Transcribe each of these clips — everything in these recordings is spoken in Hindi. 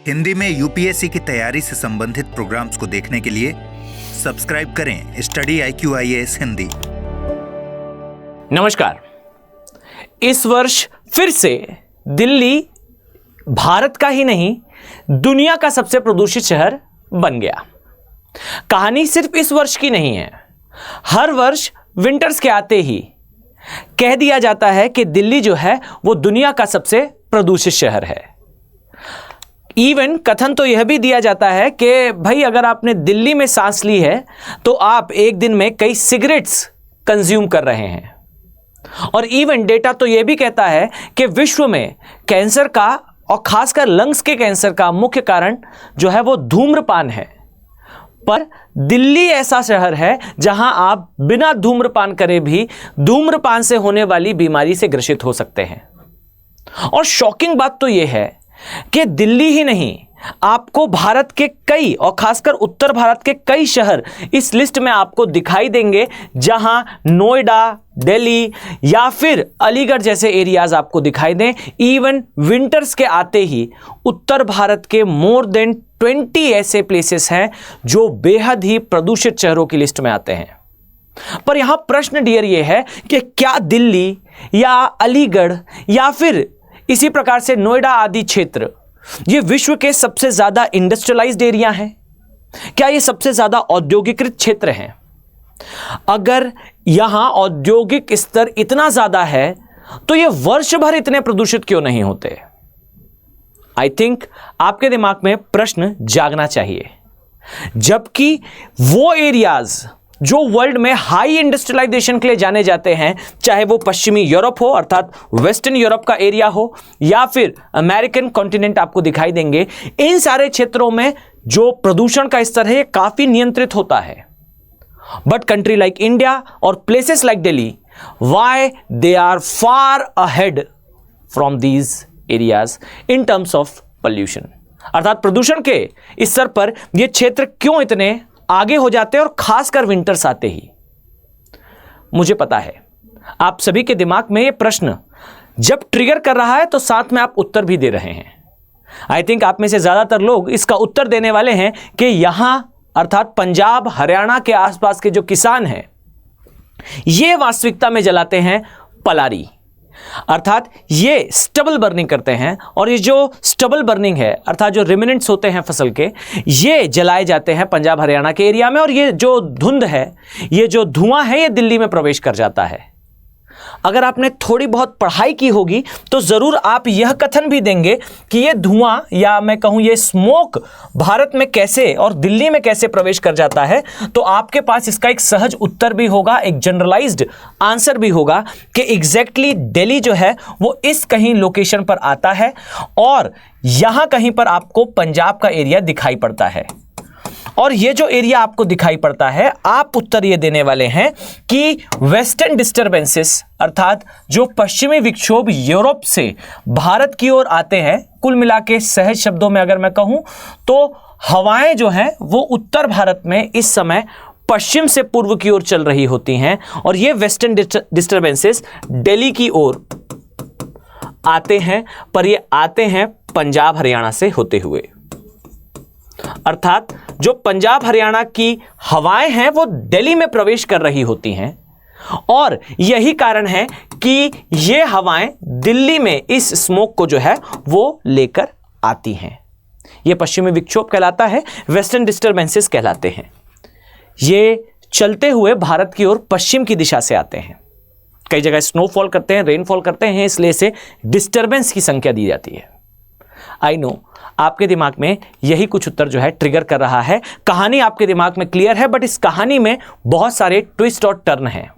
हिंदी में यूपीएससी की तैयारी से संबंधित प्रोग्राम्स को देखने के लिए सब्सक्राइब करें स्टडी IQ IAS हिंदी। नमस्कार। इस वर्ष फिर से दिल्ली भारत का ही नहीं दुनिया का सबसे प्रदूषित शहर बन गया। कहानी सिर्फ इस वर्ष की नहीं है। हर वर्ष विंटर्स के आते ही कह दिया जाता है कि दिल्ली जो है वो दुनिया का सबसे प्रदूषित शहर है। इवन कथन तो यह भी दिया जाता है कि भाई अगर आपने दिल्ली में सांस ली है तो आप एक दिन में कई सिगरेट्स कंज्यूम कर रहे हैं। और इवन डेटा तो यह भी कहता है कि विश्व में कैंसर का और खासकर लंग्स के कैंसर का मुख्य कारण जो है वो धूम्रपान है। पर दिल्ली ऐसा शहर है जहां आप बिना धूम्रपान करे भी धूम्रपान से होने वाली बीमारी से ग्रसित हो सकते हैं। और शॉकिंग बात तो यह है कि दिल्ली ही नहीं, आपको भारत के कई और खासकर उत्तर भारत के कई शहर इस लिस्ट में आपको दिखाई देंगे जहां नोएडा, दिल्ली या फिर अलीगढ़ जैसे एरियाज आपको दिखाई दें। इवन विंटर्स के आते ही उत्तर भारत के मोर देन 20 ऐसे प्लेसेस हैं जो बेहद ही प्रदूषित शहरों की लिस्ट में आते हैं। पर यहां प्रश्न डियर यह है कि क्या दिल्ली या अलीगढ़ या फिर इसी प्रकार से नोएडा आदि क्षेत्र ये विश्व के सबसे ज्यादा इंडस्ट्रियलाइज्ड एरिया हैं? क्या ये सबसे ज्यादा औद्योगिकृत क्षेत्र हैं? अगर यहां औद्योगिक स्तर इतना ज्यादा है तो ये वर्ष भर इतने प्रदूषित क्यों नहीं होते? आई थिंक आपके दिमाग में प्रश्न जागना चाहिए। जबकि वो एरियाज जो वर्ल्ड में हाई इंडस्ट्रियलाइजेशन के लिए जाने जाते हैं, चाहे वो पश्चिमी यूरोप हो अर्थात वेस्टर्न यूरोप का एरिया हो या फिर अमेरिकन कॉन्टिनेंट आपको दिखाई देंगे, इन सारे क्षेत्रों में जो प्रदूषण का स्तर है काफी नियंत्रित होता है। बट कंट्री लाइक इंडिया और places like Delhi, why they are far ahead from these areas in terms of pollution, अर्थात प्रदूषण के इस स्तर पर ये क्षेत्र क्यों इतने आगे हो जाते हैं और खासकर विंटर्स आते ही? मुझे पता है आप सभी के दिमाग में ये प्रश्न जब ट्रिगर कर रहा है तो साथ में आप उत्तर भी दे रहे हैं। आई थिंक आप में से ज्यादातर लोग इसका उत्तर देने वाले हैं कि यहां अर्थात पंजाब हरियाणा के आसपास के जो किसान हैं ये वास्तविकता में जलाते हैं पलारी, अर्थात ये स्टबल बर्निंग करते हैं। और ये जो स्टबल बर्निंग है अर्थात जो रिमिनेंट्स होते हैं फसल के, ये जलाए जाते हैं पंजाब हरियाणा के एरिया में। और ये जो धुंध है, ये जो धुआं है, ये दिल्ली में प्रवेश कर जाता है। अगर आपने थोड़ी बहुत पढ़ाई की होगी तो जरूर आप यह कथन भी देंगे कि ये धुआं या मैं कहूं ये स्मोक भारत में कैसे और दिल्ली में कैसे प्रवेश कर जाता है। तो आपके पास इसका एक सहज उत्तर भी होगा, एक जनरलाइज्ड आंसर भी होगा कि एग्जैक्टली दिल्ली जो है वो इस कहीं लोकेशन पर आता है और यहां कहीं पर आपको पंजाब का एरिया दिखाई पड़ता है। और ये जो एरिया आपको दिखाई पड़ता है, आप उत्तर ये देने वाले हैं कि वेस्टर्न डिस्टर्बेंसेस अर्थात जो पश्चिमी विक्षोभ यूरोप से भारत की ओर आते हैं, कुल मिला के सहज शब्दों में अगर मैं कहूं तो हवाएं जो हैं वो उत्तर भारत में इस समय पश्चिम से पूर्व की ओर चल रही होती हैं। और ये वेस्टर्न डिस्टर्बेंसेस दिल्ली की ओर आते हैं, पर ये आते हैं पंजाब हरियाणा से होते हुए। अर्थात जो पंजाब हरियाणा की हवाएं हैं वो दिल्ली में प्रवेश कर रही होती हैं। और यही कारण है कि ये हवाएं दिल्ली में इस स्मोक को जो है वो लेकर आती हैं। ये पश्चिमी विक्षोभ कहलाता है, वेस्टर्न डिस्टर्बेंसेस कहलाते हैं। ये चलते हुए भारत की ओर पश्चिम की दिशा से आते हैं। कई जगह स्नोफॉल करते हैं, रेनफॉल करते हैं, इसलिए इसे डिस्टर्बेंस की संख्या दी जाती है। आई नो आपके दिमाग में यही कुछ उत्तर जो है ट्रिगर कर रहा है। कहानी आपके दिमाग में क्लियर है, बट इस कहानी में बहुत सारे ट्विस्ट और टर्न हैं।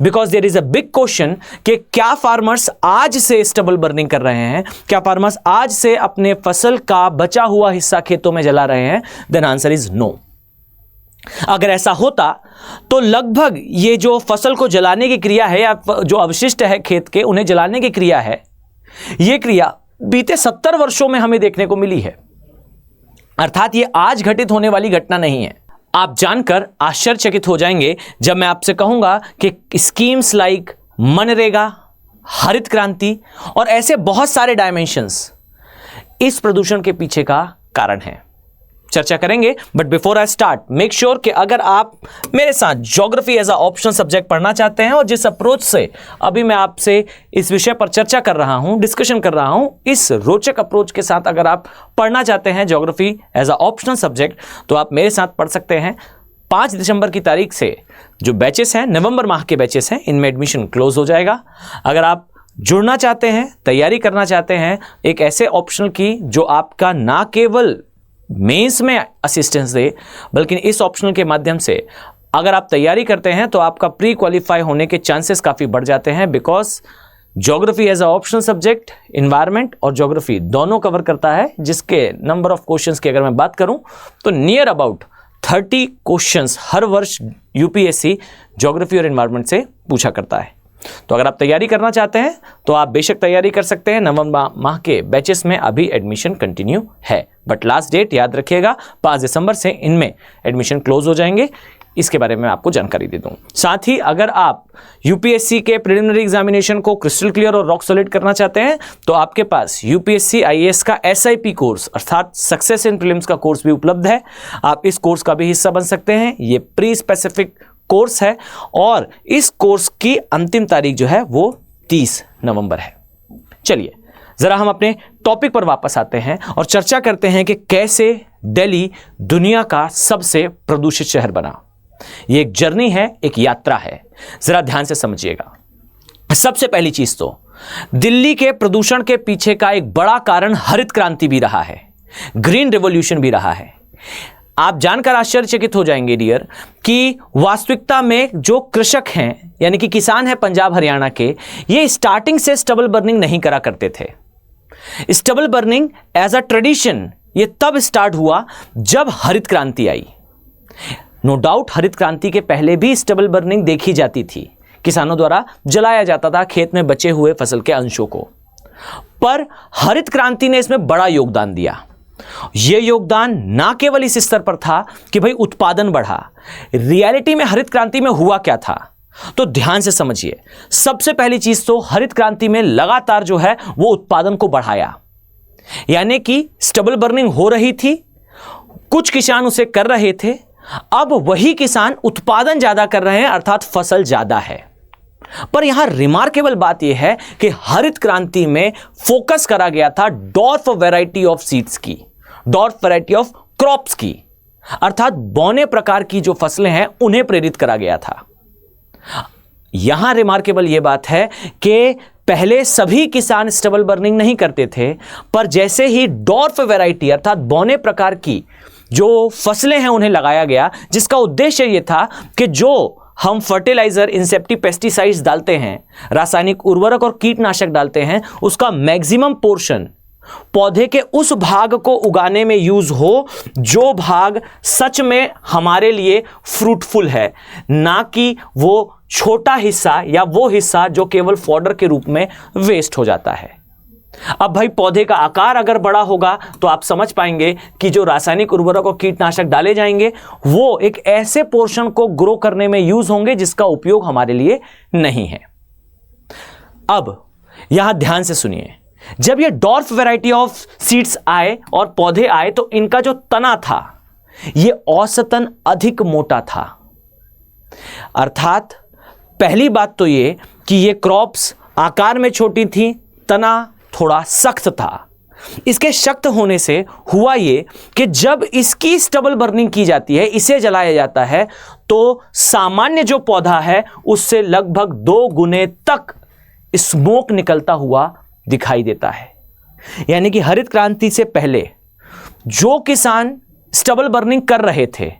Because there is a big question कि क्या फार्मर्स आज से स्टबल बर्निंग कर रहे हैं? क्या फार्मर्स आज से अपने फसल का बचा हुआ हिस्सा खेतों में जला रहे हैं? Then answer is no. अगर ऐसा होता तो लगभग ये जो फसल को जलाने की क्रिया है या जो अवशिष्ट है खेत के उन्हें जलाने की क्रिया है, यह क्रिया बीते 70 वर्षों में हमें देखने को मिली है। अर्थात ये आज घटित होने वाली घटना नहीं है। आप जानकर आश्चर्यचकित हो जाएंगे जब मैं आपसे कहूंगा कि स्कीम्स लाइक मनरेगा, हरित क्रांति और ऐसे बहुत सारे डायमेंशंस इस प्रदूषण के पीछे का कारण है, चर्चा करेंगे। But before I start, make sure कि अगर आप मेरे साथ geography as a optional subject पढ़ना चाहते हैं और जिस अप्रोच से अभी मैं आपसे इस विषय पर चर्चा कर रहा हूं, डिस्कशन कर रहा हूं, इस रोचक अप्रोच के साथ अगर आप पढ़ना चाहते हैं geography as a optional subject, तो आप मेरे साथ पढ़ सकते हैं। 5 दिसंबर की तारीख से जो बैचेस हैं, नवंबर माह के बैचेस हैं, इनमें एडमिशन क्लोज हो जाएगा। अगर आप जुड़ना चाहते हैं, तैयारी करना चाहते हैं एक ऐसे ऑप्शनल की जो आपका ना केवल मेंस में असिस्टेंस दे, बल्कि इस ऑप्शनल के माध्यम से अगर आप तैयारी करते हैं तो आपका प्री क्वालिफाई होने के चांसेस काफ़ी बढ़ जाते हैं। Because geography as a optional subject environment और ज्योग्राफी दोनों कवर करता है, जिसके नंबर ऑफ क्वेश्चंस की अगर मैं बात करूं तो नियर अबाउट 30 क्वेश्चंस हर वर्ष यूपीएससी ज्योग्राफी और एनवायरनमेंट से पूछा करता है। तो अगर आप तैयारी करना चाहते हैं तो आप बेशक तैयारी कर सकते हैं। नवंबर माह के बैचेस में अभी एडमिशन कंटिन्यू है, बट लास्ट डेट याद रखिएगा 5 दिसंबर से इनमें एडमिशन क्लोज हो जाएंगे। इसके बारे में आपको जानकारी दे दूं। साथ ही अगर आप यूपीएससी के प्रिलिमिनरी एग्जामिनेशन को क्रिस्टल क्लियर और रॉक सॉलिड करना चाहते हैं तो आपके पास यूपीएससी आईएएस का एसआईपी कोर्स अर्थात सक्सेस इन प्रीलिम्स का कोर्स भी उपलब्ध है। आप इस कोर्स का भी हिस्सा बन सकते हैं। ये प्री स्पेसिफिक कोर्स है और इस कोर्स की अंतिम तारीख जो है वो 30 नवंबर है। चलिए जरा हम अपने टॉपिक पर वापस आते हैं और चर्चा करते हैं कि कैसे दिल्ली दुनिया का सबसे प्रदूषित शहर बना। ये एक जर्नी है, एक यात्रा है, जरा ध्यान से समझिएगा। सबसे पहली चीज तो दिल्ली के प्रदूषण के पीछे का एक बड़ा कारण हरित क्रांति भी रहा है, ग्रीन रिवॉल्यूशन भी रहा है। आप जानकर आश्चर्यचकित हो जाएंगे डियर कि वास्तविकता में जो कृषक हैं यानी कि किसान हैं पंजाब हरियाणा के, ये स्टार्टिंग से स्टबल बर्निंग नहीं करा करते थे। Stubble burning as a tradition ये तब स्टार्ट हुआ जब हरित क्रांति आई। नो डाउट हरित क्रांति के पहले भी स्टबल बर्निंग देखी जाती थी, किसानों द्वारा जलाया जाता था खेत में बचे हुए फसल के अंशों को, पर हरित क्रांति ने इसमें बड़ा योगदान दिया। यह योगदान ना केवल इस स्तर पर था कि भाई उत्पादन बढ़ा, रियलिटी में हरित क्रांति में हुआ क्या था, तो ध्यान से समझिए। सबसे पहली चीज तो हरित क्रांति में लगातार जो है वो उत्पादन को बढ़ाया, यानी कि स्टबल बर्निंग हो रही थी, कुछ किसान उसे कर रहे थे, अब वही किसान उत्पादन ज्यादा कर रहे हैं अर्थात फसल ज्यादा है। पर यहां रिमार्केबल बात यह है कि हरित क्रांति में फोकस करा गया था डॉर्फ वैरायटी ऑफ सीड्स की, डॉर्फ वैरायटी ऑफ क्रॉप्स की, अर्थात बौने प्रकार की जो फसलें हैं उन्हें प्रेरित करा गया था। यहां रिमार्केबल यह बात है कि पहले सभी किसान स्टबल बर्निंग नहीं करते थे, पर जैसे ही डॉर्फ वैरायटी अर्थात बौने प्रकार की जो फसलें हैं उन्हें लगाया गया, जिसका उद्देश्य यह था कि जो हम फर्टिलाइजर, इंसेप्टी पेस्टिसाइड्स डालते हैं, रासायनिक उर्वरक और कीटनाशक डालते हैं, उसका मैक्सिमम पोर्शन पौधे के उस भाग को उगाने में यूज हो जो भाग सच में हमारे लिए फ्रूटफुल है, ना कि वो छोटा हिस्सा या वो हिस्सा जो केवल फॉडर के रूप में वेस्ट हो जाता है। अब भाई पौधे का आकार अगर बड़ा होगा तो आप समझ पाएंगे कि जो रासायनिक उर्वरक और कीटनाशक डाले जाएंगे वो एक ऐसे पोर्शन को ग्रो करने में यूज होंगे जिसका उपयोग हमारे लिए नहीं है। अब यहां ध्यान से सुनिए, जब ये डॉर्फ वैरायटी ऑफ सीड्स आए और पौधे आए तो इनका जो तना था ये औसतन अधिक मोटा था। अर्थात पहली बात तो ये कि ये क्रॉप्स आकार में छोटी थी, तना थोड़ा सख्त था। इसके सख्त होने से हुआ ये कि जब इसकी स्टबल बर्निंग की जाती है, इसे जलाया जाता है, तो सामान्य जो पौधा है उससे लगभग 2 गुने तक स्मोक निकलता हुआ दिखाई देता है। यानी कि हरित क्रांति से पहले जो किसान स्टबल बर्निंग कर रहे थे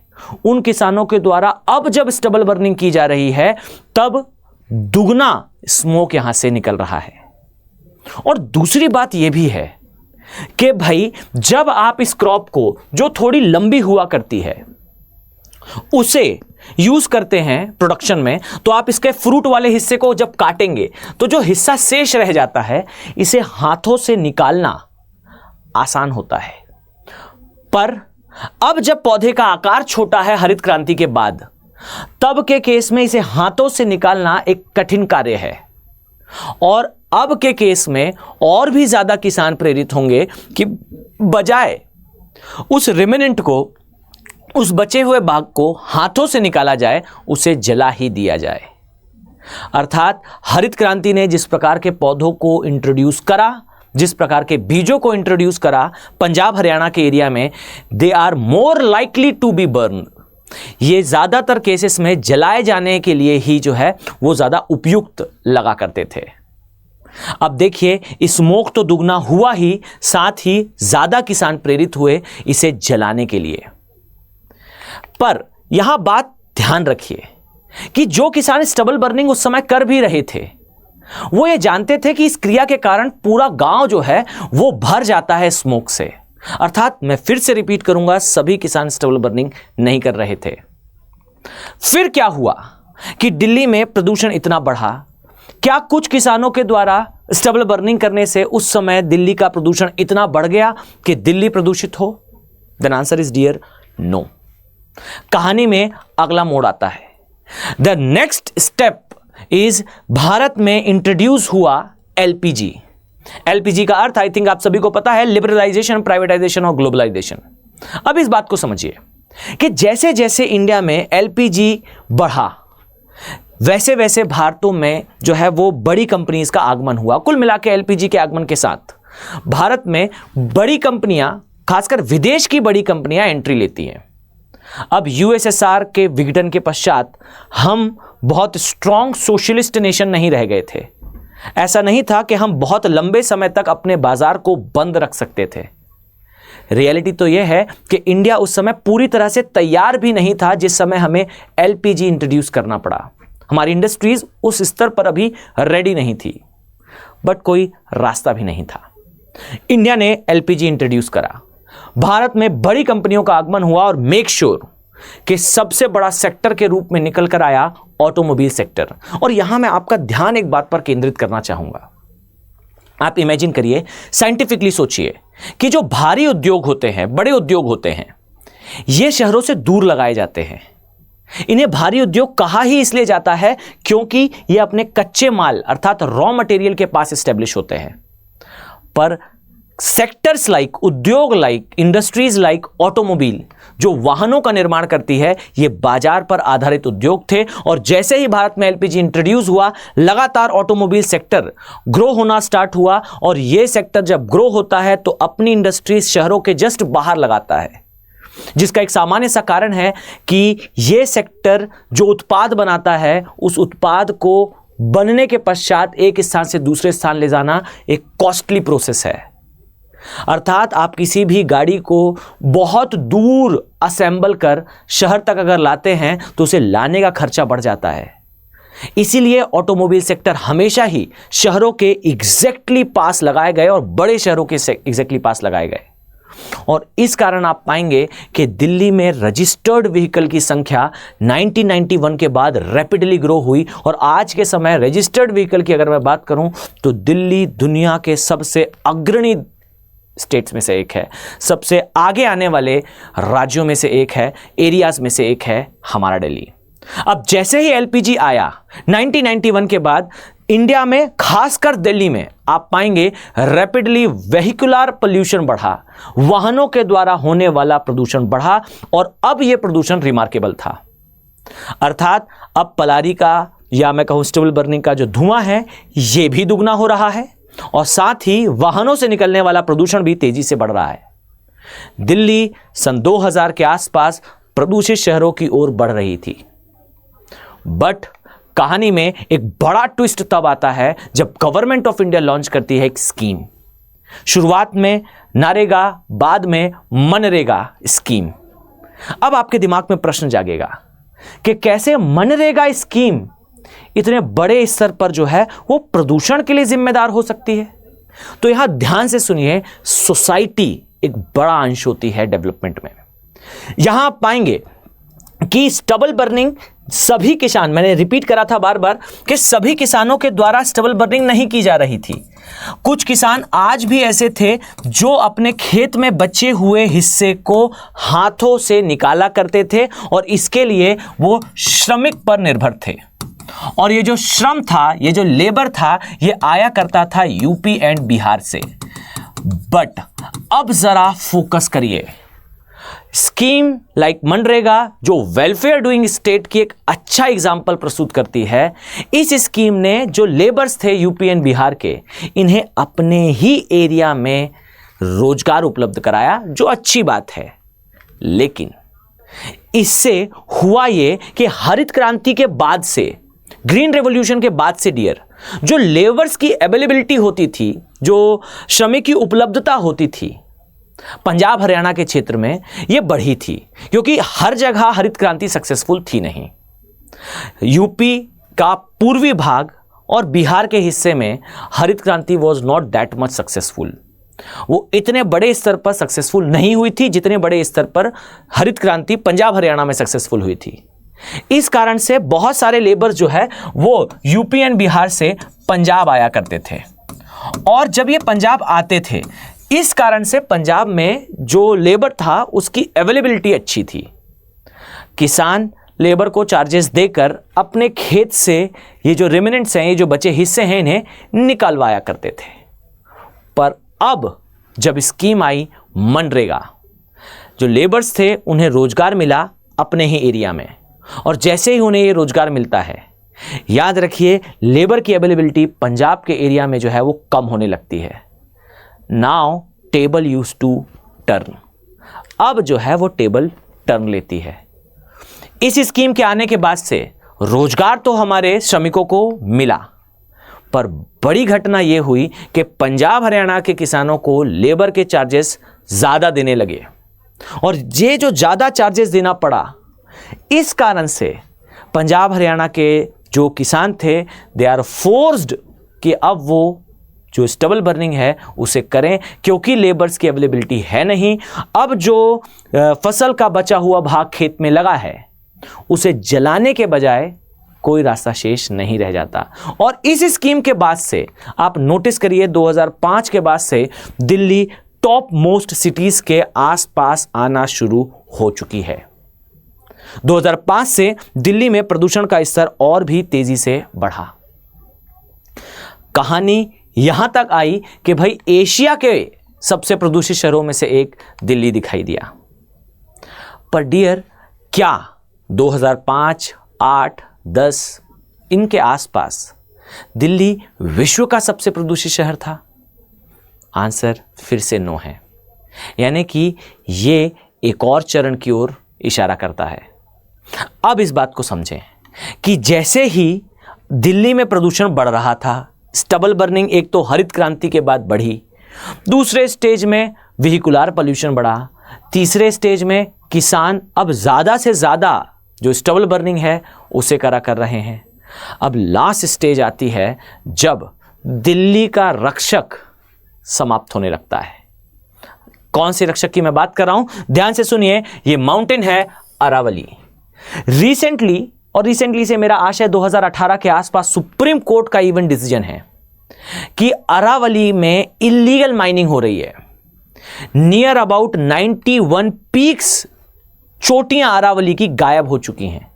उन किसानों के द्वारा अब जब स्टबल बर्निंग की जा रही है तब दुगना स्मोक यहां से निकल रहा है। और दूसरी बात यह भी है कि भाई जब आप इस क्रॉप को जो थोड़ी लंबी हुआ करती है उसे यूज करते हैं प्रोडक्शन में, तो आप इसके फ्रूट वाले हिस्से को जब काटेंगे तो जो हिस्सा शेष रह जाता है इसे हाथों से निकालना आसान होता है। पर अब जब पौधे का आकार छोटा है हरित क्रांति के बाद, तब के केस में इसे हाथों से निकालना एक कठिन कार्य है। और अब के केस में और भी ज्यादा किसान प्रेरित होंगे कि बजाय उस रिमेनेंट को, उस बचे हुए भाग को हाथों से निकाला जाए, उसे जला ही दिया जाए। अर्थात हरित क्रांति ने जिस प्रकार के पौधों को इंट्रोड्यूस करा, जिस प्रकार के बीजों को इंट्रोड्यूस करा पंजाब हरियाणा के एरिया में, they are more likely to be burn. ये ज्यादातर केसेस में जलाए जाने के लिए ही जो है वो ज्यादा उपयुक्त लगा करते थे। अब देखिए, स्मोक तो दुगना हुआ ही, साथ ही ज्यादा किसान प्रेरित हुए इसे जलाने के लिए। पर यहां बात ध्यान रखिए कि जो किसान स्टबल बर्निंग उस समय कर भी रहे थे, वो ये जानते थे कि इस क्रिया के कारण पूरा गांव जो है वो भर जाता है स्मोक से। अर्थात मैं फिर से रिपीट करूंगा, सभी किसान स्टबल बर्निंग नहीं कर रहे थे। फिर क्या हुआ कि दिल्ली में प्रदूषण इतना बढ़ा? क्या कुछ किसानों के द्वारा स्टबल बर्निंग करने से उस समय दिल्ली का प्रदूषण इतना बढ़ गया कि दिल्ली प्रदूषित हो? Then answer is dear no. कहानी में अगला मोड़ आता है। The next step is Bharat में इंट्रोड्यूस हुआ एलपीजी। एलपीजी का अर्थ आई थिंक आप सभी को पता है, लिबरलाइजेशन, प्राइवेटाइजेशन और ग्लोबलाइजेशन। अब इस बात को समझिए कि जैसे जैसे इंडिया में एलपीजी बढ़ा, वैसे वैसे भारतों में जो है वो बड़ी कंपनीज का आगमन हुआ। कुल मिला के एलपीजी के आगमन के साथ भारत में बड़ी कंपनियां, खासकर विदेश की बड़ी कंपनियां एंट्री लेती हैं। अब यूएसएसआर के विघटन के पश्चात हम बहुत स्ट्रॉन्ग सोशलिस्ट नेशन नहीं रह गए थे। ऐसा नहीं था कि हम बहुत लंबे समय तक अपने बाजार को बंद रख सकते थे। रियलिटी तो यह है कि इंडिया उस समय पूरी तरह से तैयार भी नहीं था जिस समय हमें एलपीजी इंट्रोड्यूस करना पड़ा। हमारी इंडस्ट्रीज उस स्तर पर अभी रेडी नहीं थी, बट कोई रास्ता भी नहीं था। इंडिया ने एलपीजी इंट्रोड्यूस करा, भारत में बड़ी कंपनियों का आगमन हुआ और मेक श्योर कि सबसे बड़ा सेक्टर के रूप में निकल कर आया ऑटोमोबाइल सेक्टर। और यहां मैं आपका ध्यान एक बात पर केंद्रित करना चाहूंगा। आप इमेजिन करिए, साइंटिफिकली सोचिए कि जो भारी उद्योग होते हैं, बड़े उद्योग होते हैं, ये शहरों से दूर लगाए जाते हैं। इन्हें भारी उद्योग कहा ही इसलिए जाता है क्योंकि ये अपने कच्चे माल अर्थात रॉ मटेरियल के पास एस्टेब्लिश होते हैं। पर सेक्टर्स लाइक, उद्योग लाइक, इंडस्ट्रीज लाइक ऑटोमोबाइल जो वाहनों का निर्माण करती है, ये बाजार पर आधारित उद्योग थे। और जैसे ही भारत में एलपीजी इंट्रोड्यूस हुआ, लगातार ऑटोमोबाइल सेक्टर ग्रो होना स्टार्ट हुआ। और ये सेक्टर जब ग्रो होता है तो अपनी इंडस्ट्रीज शहरों के जस्ट बाहर लगाता है, जिसका एक सामान्य सा कारण है कि ये सेक्टर जो उत्पाद बनाता है, उस उत्पाद को बनने के पश्चात एक स्थान से दूसरे स्थान ले जाना एक कॉस्टली प्रोसेस है। अर्थात आप किसी भी गाड़ी को बहुत दूर असेंबल कर शहर तक अगर लाते हैं तो उसे लाने का खर्चा बढ़ जाता है। इसीलिए ऑटोमोबाइल सेक्टर हमेशा ही शहरों के एग्जैक्टली पास लगाए गए और बड़े शहरों के एग्जैक्टली पास लगाए गए। और इस कारण आप पाएंगे कि दिल्ली में रजिस्टर्ड व्हीकल की संख्या 1991 के बाद रैपिडली ग्रो हुई। और आज के समय रजिस्टर्ड व्हीकल की अगर मैं बात करूं तो दिल्ली दुनिया के सबसे अग्रणी स्टेट्स में से एक है, सबसे आगे आने वाले राज्यों में से एक है, एरियाज में से एक है हमारा दिल्ली। अब जैसे ही एलपीजी आया 1991 के बाद इंडिया में, खासकर दिल्ली में, आप पाएंगे रैपिडली वेहिकुलर पोल्यूशन बढ़ा, वाहनों के द्वारा होने वाला प्रदूषण बढ़ा। और अब यह प्रदूषण रिमार्केबल था। अर्थात अब पलारी का या मैं कहूं स्टबल बर्निंग का जो धुआं है यह भी दुगना हो रहा है और साथ ही वाहनों से निकलने वाला प्रदूषण भी तेजी से बढ़ रहा है। दिल्ली सन 2000 के आसपास प्रदूषित शहरों की ओर बढ़ रही थी। बट कहानी में एक बड़ा ट्विस्ट तब आता है जब गवर्नमेंट ऑफ इंडिया लॉन्च करती है एक स्कीम। शुरुआत में नरेगा, बाद में मनरेगा स्कीम। अब आपके दिमाग में प्रश्न जागेगा कि कैसे मनरेगा स्कीम इतने बड़े स्तर पर जो है वो प्रदूषण के लिए जिम्मेदार हो सकती है। तो यहां ध्यान से सुनिए, सोसाइटी एक बड़ा अंश होती है डेवलपमेंट में। यहां आप पाएंगे कि स्टबल बर्निंग सभी किसान, मैंने रिपीट करा था बार बार कि सभी किसानों के द्वारा स्टबल बर्निंग नहीं की जा रही थी। कुछ किसान आज भी ऐसे थे जो अपने खेत में बचे हुए हिस्से को हाथों से निकाला करते थे और इसके लिए वो श्रमिक पर निर्भर थे। और ये जो श्रम था, ये जो लेबर था, ये आया करता था यूपी एंड बिहार से। बट अब जरा फोकस करिए, स्कीम लाइक मनरेगा जो वेलफेयर डूइंग स्टेट की एक अच्छा एग्जाम्पल प्रस्तुत करती है, इस स्कीम ने जो लेबर्स थे यूपी एंड बिहार के, इन्हें अपने ही एरिया में रोजगार उपलब्ध कराया, जो अच्छी बात है। लेकिन इससे हुआ ये कि हरित क्रांति के बाद से, ग्रीन रेवोल्यूशन के बाद से डियर, जो लेबर्स की अवेलेबिलिटी होती थी, जो श्रमिक की उपलब्धता होती थी, पंजाब हरियाणा के क्षेत्र में यह बढ़ी थी, क्योंकि हर जगह हरित क्रांति सक्सेसफुल थी नहीं। यूपी का पूर्वी भाग और बिहार के हिस्से में हरित क्रांति was not that much successful. वो इतने बड़े स्तर पर सक्सेसफुल नहीं हुई थी जितने बड़े स्तर पर हरित क्रांति पंजाब हरियाणा में सक्सेसफुल हुई थी। इस कारण से बहुत सारे लेबर जो है वो यूपी एंड बिहार से पंजाब आया करते थे, और जब ये पंजाब आते थे, इस कारण से पंजाब में जो लेबर था उसकी अवेलेबिलिटी अच्छी थी। किसान लेबर को चार्जेस देकर अपने खेत से ये जो रिमेनेंट्स हैं, ये जो बचे हिस्से हैं, इन्हें निकालवाया करते थे। पर अब जब स्कीम आई मनरेगा, जो लेबर्स थे उन्हें रोजगार मिला अपने ही एरिया में, और जैसे ही उन्हें ये रोजगार मिलता है, याद रखिए लेबर की अवेलेबिलिटी पंजाब के एरिया में जो है वो कम होने लगती है। Now table use to turn, अब जो है वो टेबल टर्न लेती है। इस स्कीम के आने के बाद से रोजगार तो हमारे श्रमिकों को मिला, पर बड़ी घटना यह हुई कि पंजाब हरियाणा के किसानों को लेबर के चार्जेस ज्यादा देने लगे, और ये जो ज्यादा चार्जेस देना पड़ा, इस कारण से पंजाब हरियाणा के जो किसान थे, दे आर फोर्स्ड कि अब वो जो स्टबल बर्निंग है उसे करें, क्योंकि लेबर्स की अवेलेबिलिटी है नहीं। अब जो फसल का बचा हुआ भाग खेत में लगा है, उसे जलाने के बजाय कोई रास्ता शेष नहीं रह जाता। और इस स्कीम के बाद से आप नोटिस करिए, 2005 के बाद से दिल्ली टॉप मोस्ट सिटीज के आसपास आना शुरू हो चुकी है। 2005 से दिल्ली में प्रदूषण का स्तर और भी तेजी से बढ़ा। कहानी यहां तक आई कि भाई एशिया के सबसे प्रदूषित शहरों में से एक दिल्ली दिखाई दिया। पर डियर, क्या 2005, 8, 10 इनके आसपास दिल्ली विश्व का सबसे प्रदूषित शहर था? आंसर फिर से नो है। यानी कि ये एक और चरण की ओर इशारा करता है। अब इस बात को समझें कि जैसे ही दिल्ली में प्रदूषण बढ़ रहा था, स्टबल बर्निंग एक तो हरित क्रांति के बाद बढ़ी, दूसरे स्टेज में व्हीकुलर पोल्यूशन बढ़ा, तीसरे स्टेज में किसान अब ज़्यादा से ज़्यादा जो स्टबल बर्निंग है उसे कर रहे हैं। अब लास्ट स्टेज आती है जब दिल्ली का रक्षक समाप्त होने लगता है। कौन से रक्षक की मैं बात कर रहा हूं? ध्यान से सुनिए, ये माउंटेन है अरावली। रिसेंटली से मेरा आशय 2018 के आसपास सुप्रीम कोर्ट का इवन डिसीजन है कि अरावली में इलीगल माइनिंग हो रही है। नियर अबाउट 91 पीक्स, चोटियां अरावली की गायब हो चुकी हैं।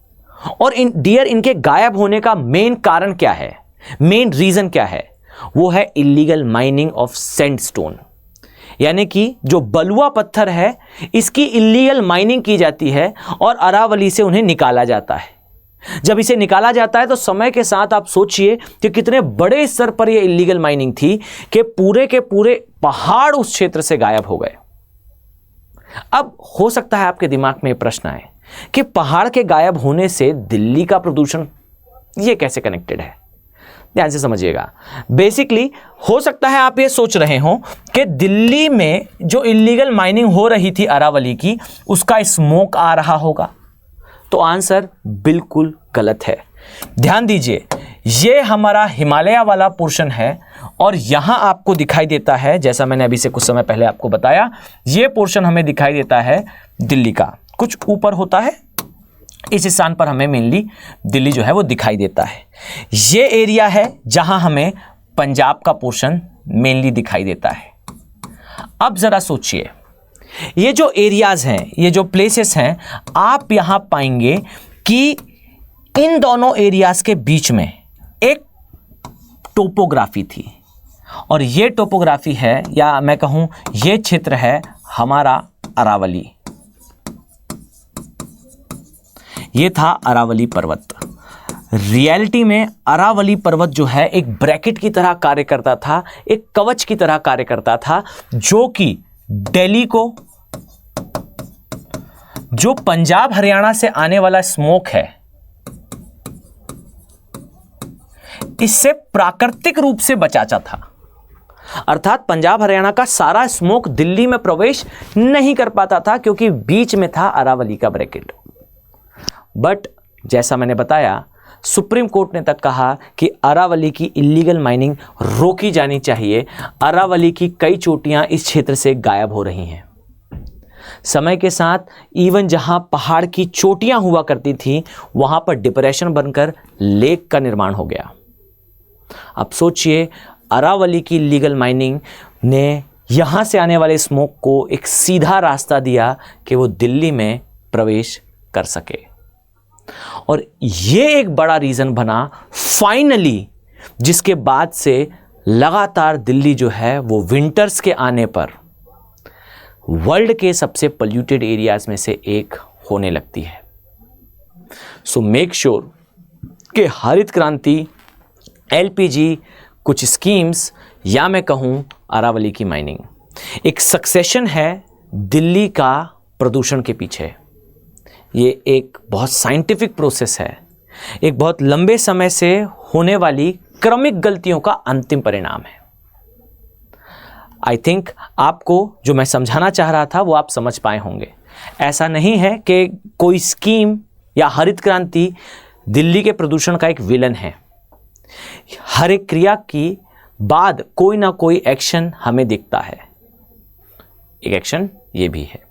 और इनके गायब होने का मेन कारण क्या है, मेन रीजन क्या है? वो है इलीगल माइनिंग ऑफ सैंडस्टोन, यानी कि जो बलुआ पत्थर है, इसकी इलीगल माइनिंग की जाती है और अरावली से उन्हें निकाला जाता है। जब इसे निकाला जाता है तो समय के साथ आप सोचिए कि कितने बड़े स्तर पर यह इलीगल माइनिंग थी कि पूरे के पूरे पहाड़ उस क्षेत्र से गायब हो गए। अब हो सकता है आपके दिमाग में प्रश्न आए कि पहाड़ के गायब होने से दिल्ली का प्रदूषण ये कैसे कनेक्टेड है? ध्यान से समझिएगा। बेसिकली हो सकता है आप ये सोच रहे हो कि दिल्ली में जो इलीगल माइनिंग हो रही थी अरावली की, उसका स्मोक आ रहा होगा। तो आंसर बिल्कुल गलत है। ध्यान दीजिए, ये हमारा हिमालय वाला पोर्शन है और यहां आपको दिखाई देता है, जैसा मैंने अभी से कुछ समय पहले आपको बताया, ये पोर्शन हमें दिखाई देता है दिल्ली का, कुछ ऊपर होता है। इस स्थान पर हमें मेनली दिल्ली जो है वो दिखाई देता है। ये एरिया है जहां हमें पंजाब का पोर्शन मेनली दिखाई देता है। अब जरा सोचिए, ये जो एरियाज हैं, ये जो प्लेसेस हैं, आप यहां पाएंगे कि इन दोनों एरियाज के बीच में एक टोपोग्राफी थी, और ये टोपोग्राफी है, या मैं कहूं ये क्षेत्र है हमारा अरावली। ये था अरावली पर्वत। रियलिटी में अरावली पर्वत जो है एक ब्रैकेट की तरह कार्य करता था, एक कवच की तरह कार्य करता था, जो कि दिल्ली को, जो पंजाब हरियाणा से आने वाला स्मोक है, इससे प्राकृतिक रूप से बचाता था। अर्थात पंजाब हरियाणा का सारा स्मोक दिल्ली में प्रवेश नहीं कर पाता था, क्योंकि बीच में था अरावली का ब्रैकेट। बट जैसा मैंने बताया, सुप्रीम कोर्ट ने तक कहा कि अरावली की इलीगल माइनिंग रोकी जानी चाहिए। अरावली की कई चोटियां इस क्षेत्र से गायब हो रही हैं। समय के साथ इवन जहां पहाड़ की चोटियां हुआ करती थी, वहां पर डिप्रेशन बनकर लेक का निर्माण हो गया। अब सोचिए, अरावली की इलीगल माइनिंग ने यहां से आने वाले स्मोक को एक सीधा रास्ता दिया कि वो दिल्ली में प्रवेश कर सके। और ये एक बड़ा रीजन बना फाइनली, जिसके बाद से लगातार दिल्ली जो है वो विंटर्स के आने पर वर्ल्ड के सबसे पोल्यूटेड एरियाज में से एक होने लगती है। सो मेक श्योर कि हरित क्रांति, एलपीजी, कुछ स्कीम्स, या मैं कहूं अरावली की माइनिंग, एक सक्सेशन है दिल्ली का प्रदूषण के पीछे। ये एक बहुत साइंटिफिक प्रोसेस है, एक बहुत लंबे समय से होने वाली क्रमिक गलतियों का अंतिम परिणाम है। आई थिंक आपको जो मैं समझाना चाह रहा था वो आप समझ पाए होंगे। ऐसा नहीं है कि कोई स्कीम या हरित क्रांति दिल्ली के प्रदूषण का एक विलन है। हर एक क्रिया की बाद कोई ना कोई एक्शन हमें दिखता है। एक एक्शन ये भी है।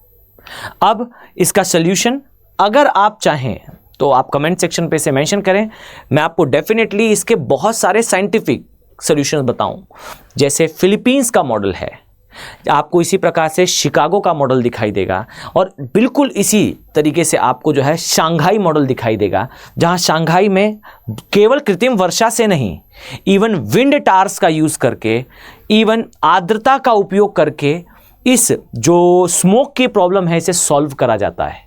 अब इसका सल्यूशन अगर आप चाहें तो आप कमेंट सेक्शन पे से मेंशन करें, मैं आपको डेफिनेटली इसके बहुत सारे साइंटिफिक सॉल्यूशंस बताऊं। जैसे फिलीपींस का मॉडल है, आपको इसी प्रकार से शिकागो का मॉडल दिखाई देगा, और बिल्कुल इसी तरीके से आपको जो है शंघाई मॉडल दिखाई देगा, जहां शंघाई में केवल कृत्रिम वर्षा से नहीं, इवन विंड टार्स का यूज करके, इवन आर्द्रता का उपयोग करके इस जो स्मोक की प्रॉब्लम है इसे सॉल्व करा जाता है।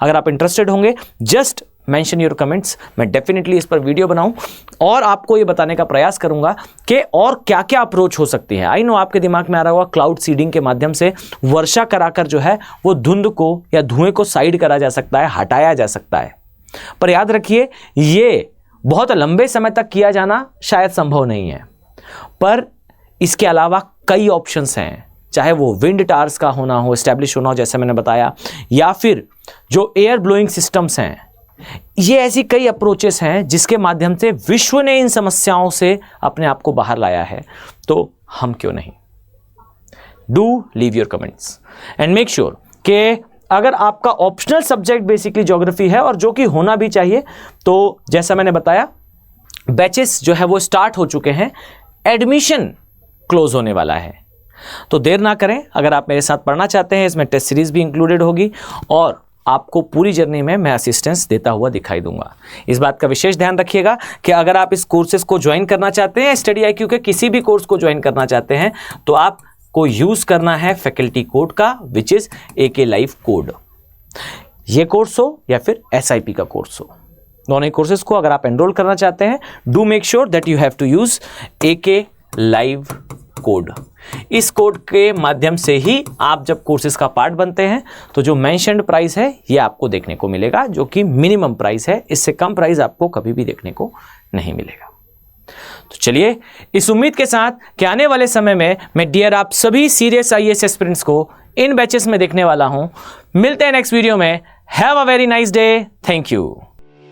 अगर आप इंटरेस्टेड होंगे, जस्ट मेंशन योर कमेंट्स, मैं डेफिनेटली इस पर वीडियो बनाऊं और आपको ये बताने का प्रयास करूंगा कि और क्या क्या अप्रोच हो सकती है। आई नो आपके दिमाग में आ रहा होगा क्लाउड सीडिंग के माध्यम से वर्षा कराकर जो है वो धुंध को या धुएं को साइड करा जा सकता है, हटाया जा सकता है। पर याद रखिए, ये बहुत लंबे समय तक किया जाना शायद संभव नहीं है, पर इसके अलावा कई ऑप्शंस हैं, चाहे वो विंड टार्स का होना हो, एस्टैब्लिश होना हो जैसे मैंने बताया, या फिर जो एयर ब्लोइंग सिस्टम्स हैं। ये ऐसी कई अप्रोचेस हैं जिसके माध्यम से विश्व ने इन समस्याओं से अपने आप को बाहर लाया है, तो हम क्यों नहीं। Do leave your comments and make sure कि अगर आपका ऑप्शनल सब्जेक्ट बेसिकली ज्योग्राफी है, और जो कि होना भी चाहिए, तो जैसा मैंने बताया बैचेस जो है वो स्टार्ट हो चुके हैं, एडमिशन क्लोज होने वाला है। तो देर ना करें, अगर आप मेरे साथ पढ़ना चाहते हैं, इसमें टेस्ट सीरीज भी इंक्लूडेड होगी और आपको पूरी जर्नी में मैं असिस्टेंस देता हुआ दिखाई दूंगा। इस बात का विशेष ध्यान रखिएगा कि अगर आप इस कोर्सेज को ज्वाइन करना चाहते हैं, स्टडी IQ के किसी भी कोर्स को ज्वाइन करना चाहते हैं, तो आपको यूज करना है फैकल्टी कोड का, which is AK live code. ये कोर्स हो या फिर SIP का कोर्स हो, दोनों ही कोर्सेज को अगर आप एनरोल करना चाहते हैं, do make sure that you have to use AK live code. इस कोड के माध्यम से ही आप जब कोर्सेज का पार्ट बनते हैं तो जो मेंशन्ड प्राइस है ये आपको देखने को मिलेगा, जो कि मिनिमम प्राइस है। इससे कम प्राइस आपको कभी भी देखने को नहीं मिलेगा। तो चलिए, इस उम्मीद के साथ कि आने वाले समय में मैं डियर आप सभी सीरियस IAS एस्पिरेंट्स को इन बैचेस में देखने वाला हूं। मिलते हैं नेक्स्ट वीडियो में। Have a very nice day. Thank you.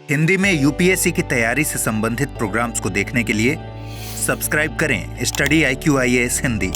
Hindi में UPSC की तैयारी से संबंधित प्रोग्राम्स को देखने के लिए सब्सक्राइब करें स्टडी IQ IAS हिंदी।